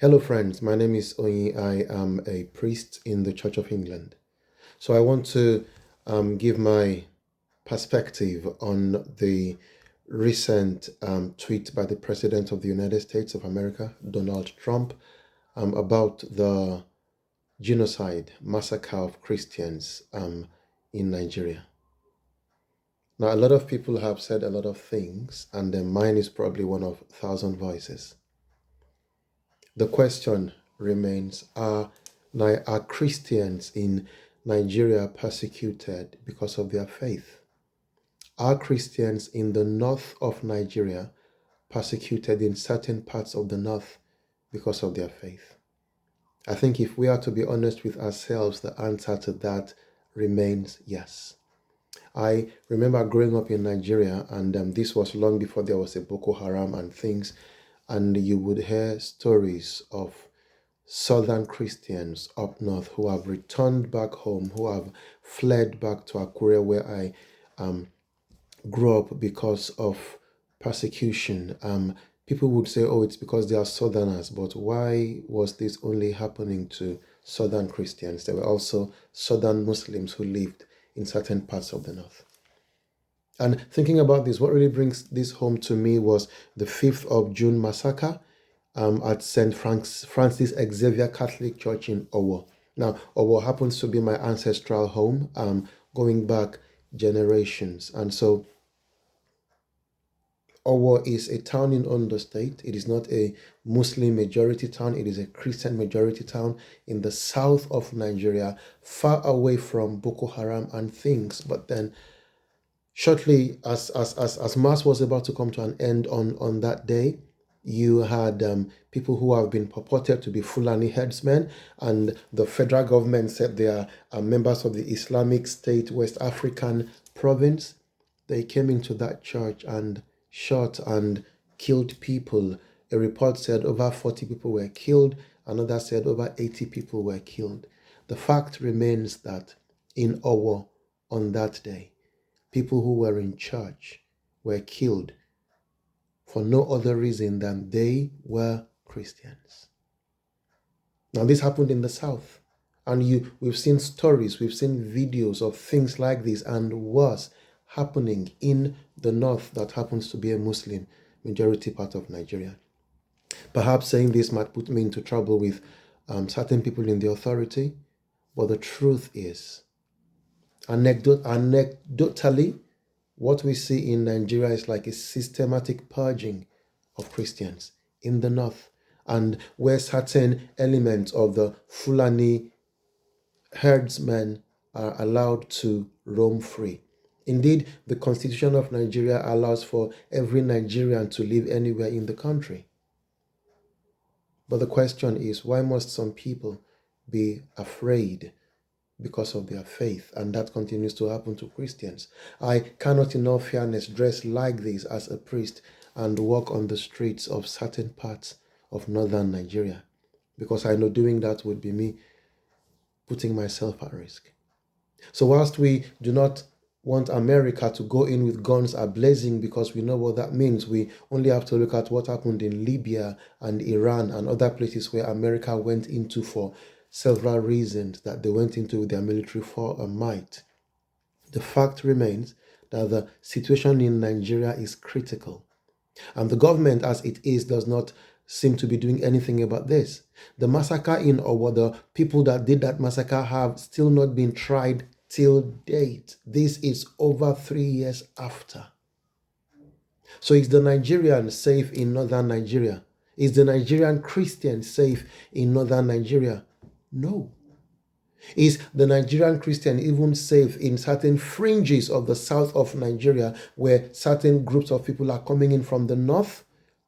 Hello, friends. My name is Oyi. I am a priest in the Church of England. So I want to give my perspective on the recent tweet by the President of the United States of America, Donald Trump, about the genocide, massacre of Christians in Nigeria. Now, a lot of people have said a lot of things, and mine is probably one of 1,000 voices. The question remains, are Christians in Nigeria persecuted because of their faith? Are Christians in the north of Nigeria persecuted in certain parts of the north because of their faith? I think if we are to be honest with ourselves, the answer to that remains yes. I remember growing up in Nigeria, and this was long before there was a Boko Haram and things, and you would hear stories of southern Christians up north who have returned back home, who have fled back to Akure, where I grew up, because of persecution. People would say, oh, it's because they are southerners, but why was this only happening to southern Christians? There were also southern Muslims who lived in certain parts of the north. And thinking about this, what really brings this home to me was the 5th of June massacre at St. Francis Xavier Catholic Church in Owo. Now, Owo happens to be my ancestral home, going back generations. And so Owo is a town in Ondo State. It is not a Muslim majority town. It is a Christian majority town in the south of Nigeria, far away from Boko Haram and things. But then shortly as Mass was about to come to an end on that day, you had people who have been purported to be Fulani herdsmen, and the federal government said they are members of the Islamic State West African province. They came into that church and shot and killed people. A report said over 40 people were killed. Another said over 80 people were killed. The fact remains that in Owo on that day, people who were in church were killed for no other reason than they were Christians. Now, this happened in the South, and we've seen stories, we've seen videos of things like this and worse happening in the North that happens to be a Muslim majority part of Nigeria. Perhaps saying this might put me into trouble with certain people in the authority, but the truth is, anecdotally, what we see in Nigeria is like a systematic purging of Christians in the north, and where certain elements of the Fulani herdsmen are allowed to roam free. Indeed, the Constitution of Nigeria allows for every Nigerian to live anywhere in the country. But the question is, why must some people be afraid because of their faith? And that continues to happen to Christians. I cannot in all fairness dress like this as a priest and walk on the streets of certain parts of northern Nigeria, because I know doing that would be me putting myself at risk. So whilst we do not want America to go in with guns a-blazing, because we know what that means, we only have to look at what happened in Libya and Iran and other places where America went into for several reasons that they went into with their military might. The fact remains that the situation in Nigeria is critical, and the government as it is does not seem to be doing anything about this. The massacre in Owo, the people that did that massacre have still not been tried till date. This is over 3 years after. So is the Nigerian safe in northern Nigeria? Is the Nigerian Christian safe in northern Nigeria? No. Is the Nigerian Christian even safe in certain fringes of the south of Nigeria, where certain groups of people are coming in from the north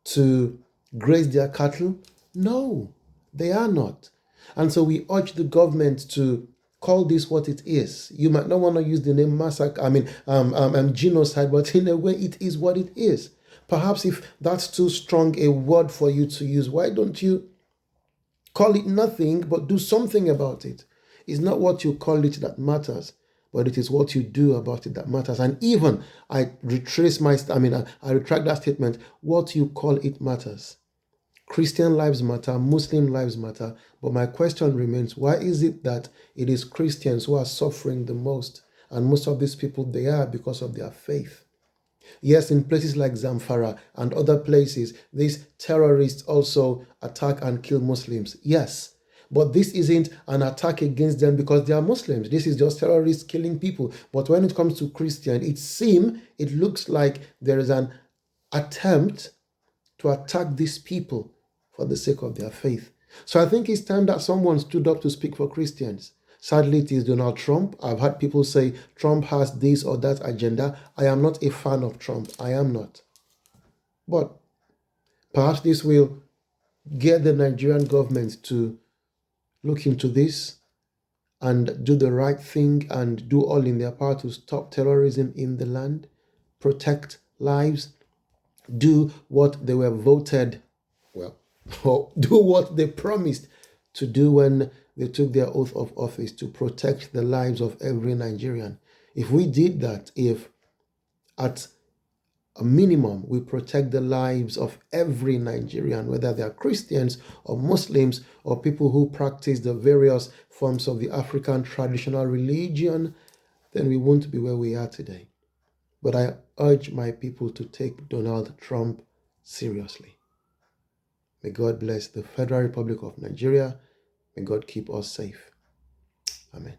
to graze their cattle? No, they are not. And so we urge the government to call this what it is. You might not want to use the name massacre, genocide, but in a way it is what it is. Perhaps if that's too strong a word for you to use, why don't you call it nothing, but do something about it? It's not what you call it that matters, but it is what you do about it that matters. And even I retract that statement. What you call it matters. Christian lives matter, Muslim lives matter. But my question remains, why is it that it is Christians who are suffering the most? And most of these people, they are because of their faith. Yes, in places like Zamfara and other places, these terrorists also attack and kill Muslims. Yes, but this isn't an attack against them because they are Muslims. This is just terrorists killing people. But when it comes to Christian, it looks like there is an attempt to attack these people for the sake of their faith. So I think it's time that someone stood up to speak for Christians. Sadly, it is Donald Trump. I've had people say Trump has this or that agenda. I am not a fan of Trump. I am not. But perhaps this will get the Nigerian government to look into this and do the right thing and do all in their power to stop terrorism in the land, protect lives, do what they were voted, well, or do what they promised to do when they took their oath of office, to protect the lives of every Nigerian. If we did that, if at a minimum we protect the lives of every Nigerian, whether they are Christians or Muslims or people who practice the various forms of the African traditional religion, then we won't be where we are today. But I urge my people to take Donald Trump seriously. May God bless the Federal Republic of Nigeria. May God keep us safe. Amen.